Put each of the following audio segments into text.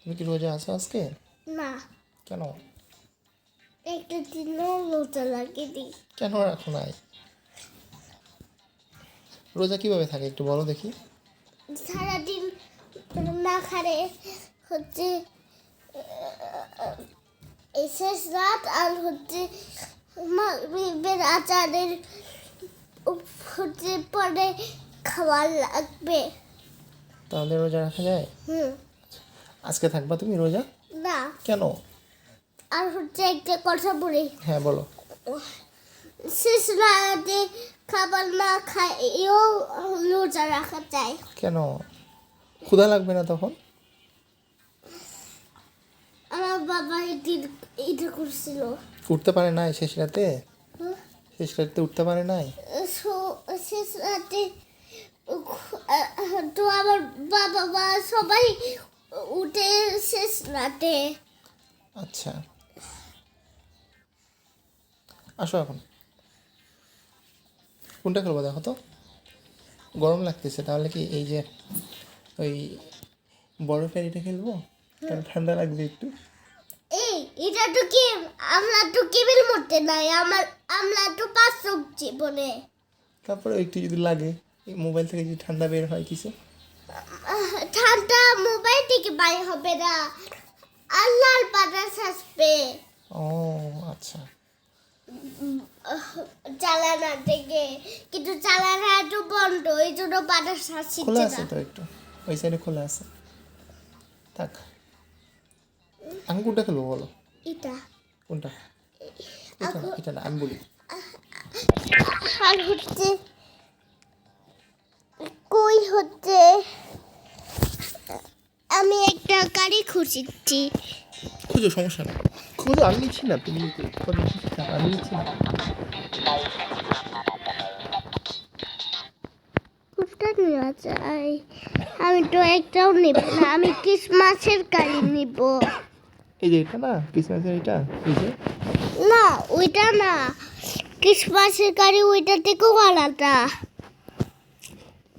তুমি কি রোজা আছো আজকে? না, কেন? একটা দিনও রোজা লাগেনি। কেন রাখো নাই? রোজা কিভাবে থাকে একটু বলো দেখি। সারাদিন না খারে হচ্ছে এই শেষ রাত আর হচ্ছে মাগরিবের আজানের হচ্ছে পরে খাবার লাগবে। তাহলে রোজা রাখা যায়? হুম। আজকে থাকবা তুমি রোজা? না, কেন? আর হচ্ছে একটা কথা বলি, হ্যাঁ বলো। শেষ রাতে খাবার না খাইও রোজা রাখা যায়। কেন? ক্ষুধা লাগবে না তখন? আমার বাবা একদিন এটা করছিল। উঠতে পারে নাই শেষ রাতে? হুম। শেষ রাতে উঠতে পারে নাই? শেষ রাতে তো আমার বাবা মা সবাই উঠে শেষ রাতে। আচ্ছা, আসো এখন। কোনটা খেলবো দেখো তো। গরম লাগতেছে, তাহলে কি এই যে ওই বরফের এটা খেলবো? কারণ ঠান্ডা লাগবে একটু। এই এটা তো কি, আমরা তো কেবিল মরতে নাই, আমরা তো পাঁচ জীবনে। তারপরে একটু যদি লাগে, এই মোবাইল থেকে যদি ঠান্ডা বের হয় কিছু। ঠান্ডা মোবাইল থেকে বাইরে হবে না, আল্লাহর বাতাস আসবে ও আচ্ছা, চালানা থেকে, কিন্তু চালানা তো বন্ধ, এই জন্য বাতাস আসছে খোলা আছে না। তো একটু, ওই সাইডে খোলা আছে। থাক, আমি কোনটা খেলবো বলো? এটা কোনটা? এটা না, এটা না, আমি বলি। আর হচ্ছে কই হচ্ছে আমি একটা গাড়ি খুঁজছি। খুঁজো, সমস্যা নেই, খুঁজো, আমি নিচ্ছি না, তুমি খোঁজো, আমি নিচ্ছি না। কোনটা নেওয়া যায়? আমি তো একটাও নেব না, আমি ক্রিসমাসের গাড়ি নিব। এই যে এটা না, ক্রিসমাসের এটা, এই যে। না, ওইটা না, ক্রিসমাসের গাড়ি ওইটা থেকেও আলাদা।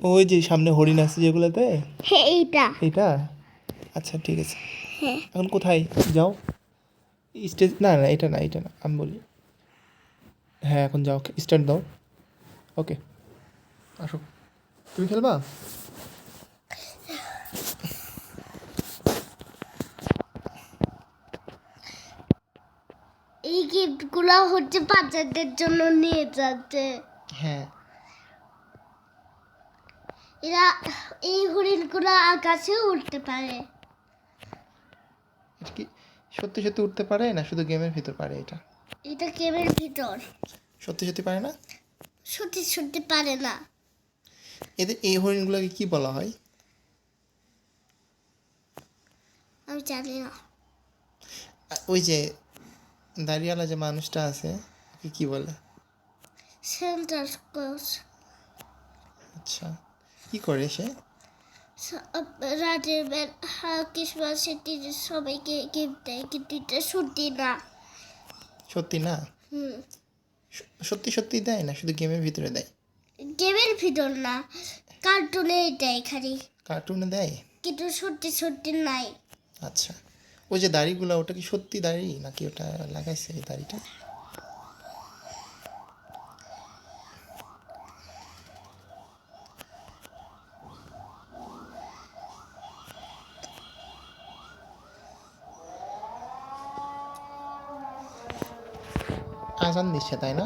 ওই যে সামনে হরিণ আছে যেগুলোতে, হ্যাঁ, এইটা। এটা আচ্ছা ঠিক আছে। হ্যাঁ, এখন কোথায় যাও? স্টেজ না, না এটা না, এটা না, আমি বলি। হ্যাঁ এখন যাও, স্টার্ট দাও। ওকে, আসো। তুমি খেলবা? এই গিফটগুলো হচ্ছে বাচ্চাদের জন্য নিয়ে যাচ্ছে। হ্যাঁ। এরা এই হরিণগুলো আকাশে উঠতে পারে। এটা কি সত্যি সত্যি উঠতে পারে না শুধু গেমের ভিতর পারে এটা? এটা গেমের ভিতর। সত্যি সত্যি পারে না? সত্যি সত্যি পারে না। এদের এই হরিণগুলোকে কি বলা হয়? আমি জানি না। ওই যে দাড়িওয়ালা যে মানুষটা আছে, ওকে কি বলে? Centre clause. আচ্ছা, কি করে সে? রাতের বেলা ক্রিসমাসের দিনে সবাইকে গিফট দেয়, কিন্তু এটা সত্যি না। সত্যি না? হুম। সত্যি সত্যি দেয় না, শুধু গেমের ভিতরে দেয়? গেমের ভিতর না, কার্টুনে দেয় খালি, কার্টুনে দেয়? কিন্তু সত্যি সত্যি নাই। আচ্ছা, ওই যে দাড়িগুলো, ওটা কি সত্যি দাড়ি নাকি ওটা লাগাইছে এই দাড়িটা? আজান দিচ্ছে তাই না?